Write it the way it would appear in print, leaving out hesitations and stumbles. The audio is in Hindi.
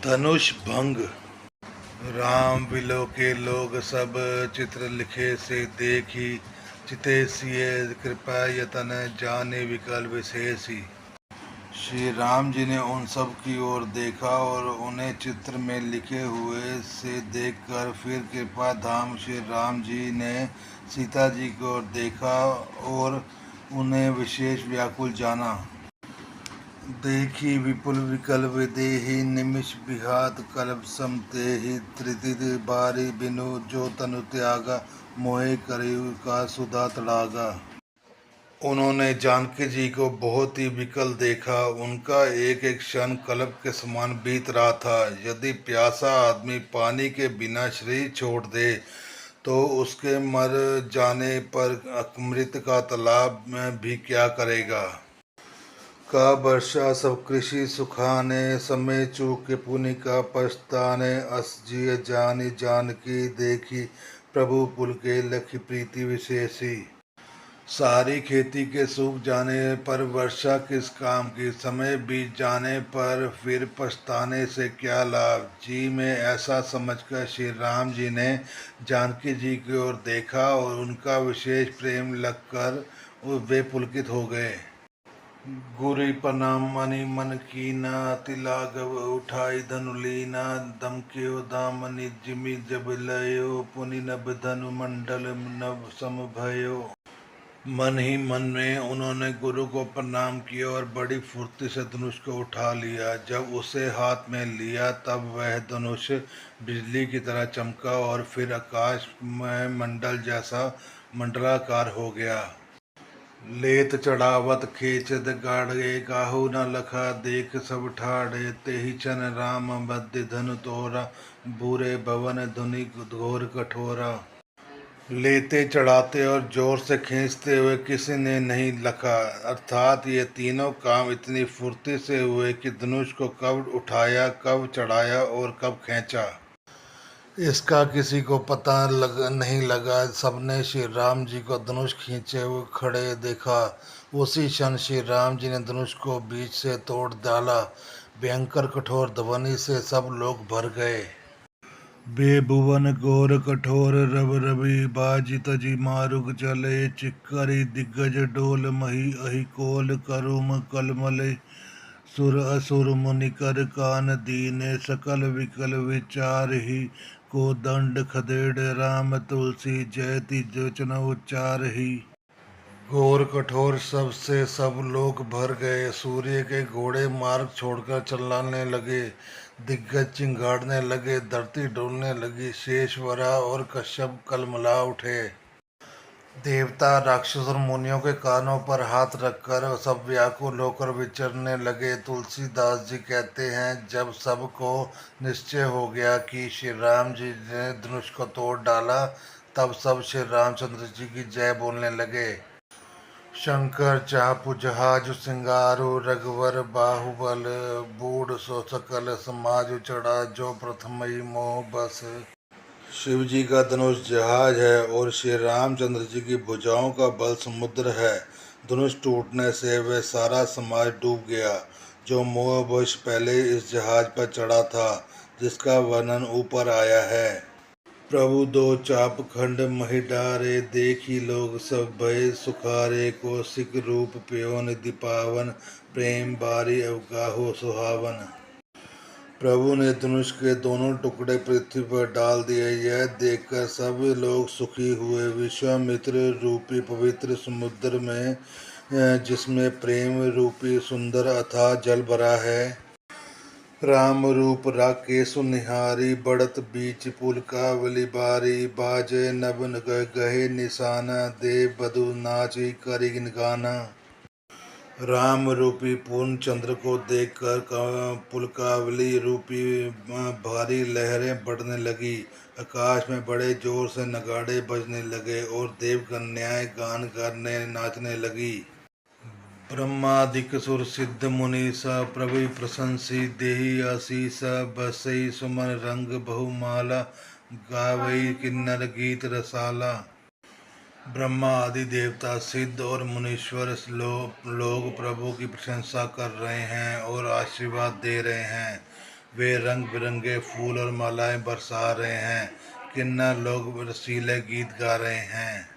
धनुष भंग। राम बिलो के लोग सब चित्र लिखे से देखी, चिते सिय कृपा यतन जाने विकल विशेषी। श्री राम जी ने उन सब की ओर देखा और उन्हें चित्र में लिखे हुए से देखकर फिर कृपा धाम श्री राम जी ने सीता जी की ओर देखा और उन्हें विशेष व्याकुल जाना। देखी विपुल विकल विदेही, निमिष विहात कल्प समतेहि। त्रिदिद बारी बिनु जो तनु त्यागा, मोहे करियु का सुधा तड़ागा। उन्होंने जानकी जी को बहुत ही विकल देखा। उनका एक एक क्षण कल्प के समान बीत रहा था। यदि प्यासा आदमी पानी के बिना शरीर छोड़ दे तो उसके मर जाने पर अमृत का तालाब में भी क्या करेगा। का वर्षा सब कृषि सुखाने, समय चूके पुनि का पछताने। अस जिय जानी जानकी देखी, प्रभु पुल के लखी प्रीति विशेषी। सारी खेती के सूख जाने पर वर्षा किस काम की, समय बीत जाने पर फिर पछताने से क्या लाभ। जी में ऐसा समझकर श्री राम जी ने जानकी जी की ओर देखा और उनका विशेष प्रेम लगकर वे पुलकित हो गए। गुरी प्रणाम मणि मन कीना, तिलागव उठाई धनु लीना। दमक्यो दामनि जिमि जब लयो, पुनि नभ धनु मंडल नभ सम भयो। मन ही मन में उन्होंने गुरु को प्रणाम किया और बड़ी फुर्ती से धनुष को उठा लिया। जब उसे हाथ में लिया तब वह धनुष बिजली की तरह चमका और फिर आकाश में मंडल जैसा मंडलाकार हो गया। लेत चढ़ावत खेचत गाढ़े, काहू न लखा देख सब ठाड़े। तेहि छन राम बद्ध धनु तोरा, बुरे भवन धुनि घोर कठोरा। लेते चढ़ाते और जोर से खींचते हुए किसी ने नहीं लखा, अर्थात ये तीनों काम इतनी फुर्ती से हुए कि धनुष को कब उठाया, कब चढ़ाया और कब खींचा, इसका किसी को पता नहीं लगा। सबने श्री राम जी को धनुष खींचे हुए खड़े देखा। उसी क्षण श्री राम जी ने धनुष को बीच से तोड़ डाला। भयंकर कठोर ध्वनि से सब लोग भर गए। बेभुवन घोर कठोर रव रवि, बाजी तजी मारुग चले। चिक्करी दिग्गज डोल मही, अहि कोल करुम कलमले। सुर असुर मुनि कर कान दीने, सकल विकल विचार ही। को दंड खदेड़ राम तुलसी, जयति जोचन उच्चार ही। घोर कठोर सब से सब लोग भर गए। सूर्य के घोड़े मार्ग छोड़कर चलाने लगे। दिग्गज चिंगाड़ने लगे, धरती डोलने लगी। शेषवरा और कश्यप कलमला उठे। देवता राक्षस और मुनियों के कानों पर हाथ रखकर सब व्याकुल होकर विचरने लगे। तुलसीदास जी कहते हैं, जब सबको निश्चय हो गया कि श्री राम जी ने धनुष को तोड़ डाला, तब सब श्री रामचंद्र जी की जय बोलने लगे। शंकर चापु जहाजु सिंगारो, रघुवर बाहुबल बूढ़ सो सकल समाज चढ़ा। जो प्रथमई मोह बस। शिव जी का धनुष जहाज है और श्री रामचंद्र जी की भुजाओं का बल समुद्र है। धनुष टूटने से वह सारा समाज डूब गया जो मोहवश पहले इस जहाज पर चढ़ा था, जिसका वर्णन ऊपर आया है। प्रभु दो चाप खंड महि डारे, देखी लोग सब भय सुखारे। कौशिक रूप प्योन दीपावन, प्रेम बारी अवगाहो सुहावन। प्रभु ने धनुष के दोनों टुकड़े पृथ्वी पर डाल दिए। यह देखकर सब लोग सुखी हुए। विश्वामित्र रूपी पवित्र समुद्र में, जिसमें प्रेम रूपी सुंदर अथाह जल भरा है, राम रूप राकेशु निहारी। बढ़त बीच पुलकावली बारी, बाजे नभ गहे निशाना। देव बधु नाची करी गाना। राम रूपी पूर्ण चंद्र को देखकर पुलकावली रूपी भारी लहरें बढ़ने लगी। आकाश में बड़े जोर से नगाड़े बजने लगे और देव कन्याएं गान करने नाचने लगी। ब्रह्मादिक सुर सिद्ध मुनीसा, प्रभु प्रशंसी देहि आशीष। बसई सुमन रंग बहुमाला, गावई किन्नर गीत रसाला। ब्रह्मा आदि देवता सिद्ध और मुनीश्वर लोग प्रभु की प्रशंसा कर रहे हैं और आशीर्वाद दे रहे हैं। वे रंग बिरंगे फूल और मालाएं बरसा रहे हैं। किन्नर लोग रसीले गीत गा रहे हैं।